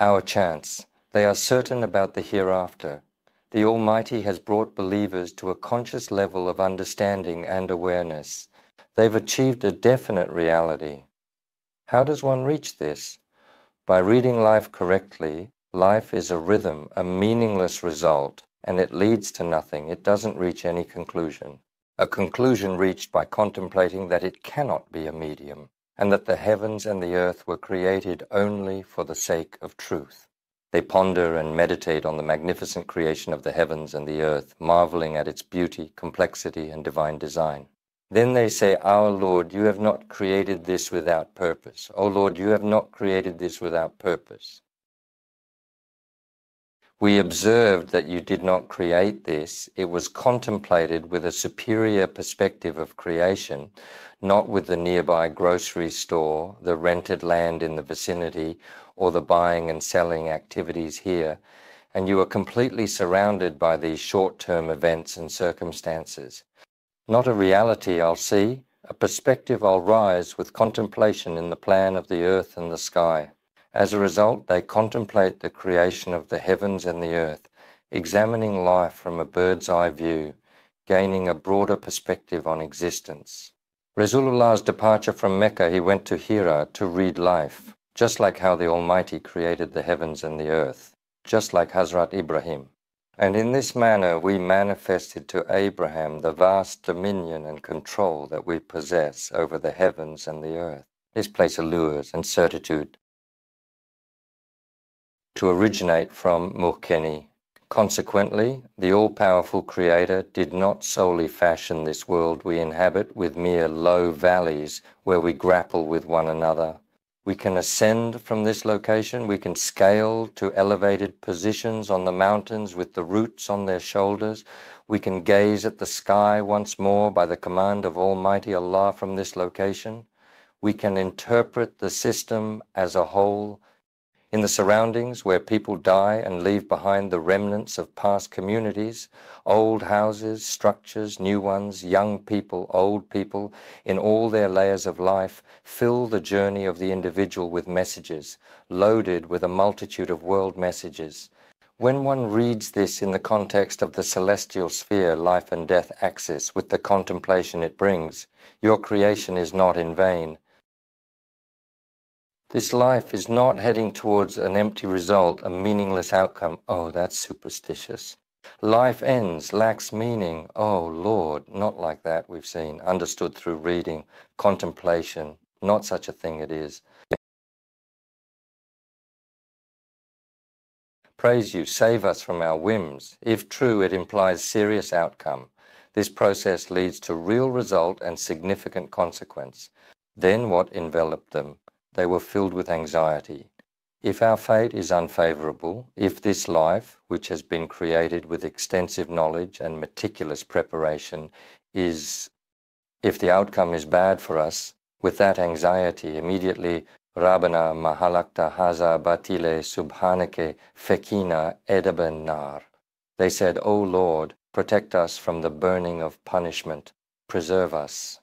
Our chance. They are certain about the hereafter. The Almighty has brought believers to a conscious level of understanding and awareness. They've achieved a definite reality. How does one reach this? By reading life correctly. Life is a rhythm, a meaningless result, and it leads to nothing. It doesn't reach any conclusion. A conclusion reached by contemplating that it cannot be a medium, and that the heavens and the earth were created only for the sake of truth. They ponder and meditate on the magnificent creation of the heavens and the earth, marveling at its beauty, complexity, and divine design. Then they say, Our Lord, you have not created this without purpose. O Lord, you have not created this without purpose. We observed that you did not create this. It was contemplated with a superior perspective of creation, not with the nearby grocery store, the rented land in the vicinity, or the buying and selling activities here, and you are completely surrounded by these short-term events and circumstances. Not a reality I'll see, a perspective I'll rise with contemplation in the plan of the earth and the sky. As a result, they contemplate the creation of the heavens and the earth, examining life from a bird's eye view, gaining a broader perspective on existence. Rasulullah's departure from Mecca, he went to Hira to read life, just like how the Almighty created the heavens and the earth, just like Hazrat Ibrahim. And in this manner we manifested to Abraham the vast dominion and control that we possess over the heavens and the earth. This place allures and certitude to originate from Muhkeni. Consequently, the all-powerful Creator did not solely fashion this world we inhabit with mere low valleys where we grapple with one another. We can ascend from this location, we can scale to elevated positions on the mountains with the roots on their shoulders, we can gaze at the sky once more by the command of Almighty Allah from this location, we can interpret the system as a whole in the surroundings where people die and leave behind the remnants of past communities, old houses, structures, new ones, young people, old people, in all their layers of life, fill the journey of the individual with messages, loaded with a multitude of world messages. When one reads this in the context of the celestial sphere, life and death axis, with the contemplation it brings, your creation is not in vain. This life is not heading towards an empty result, a meaningless outcome. Oh, that's superstitious. Life ends, lacks meaning. Oh, Lord, not like that we've seen, understood through reading, contemplation. Not such a thing it is. Praise you, save us from our whims. If true, it implies serious outcome. This process leads to real result and significant consequence. Then what enveloped them? They were filled with anxiety. If our fate is unfavorable, if this life, which has been created with extensive knowledge and meticulous preparation, if the outcome is bad for us, with that anxiety, immediately, Rabbana mahalakta haza batile subhanake fekina edaben nar. They said, O Lord, protect us from the burning of punishment, preserve us.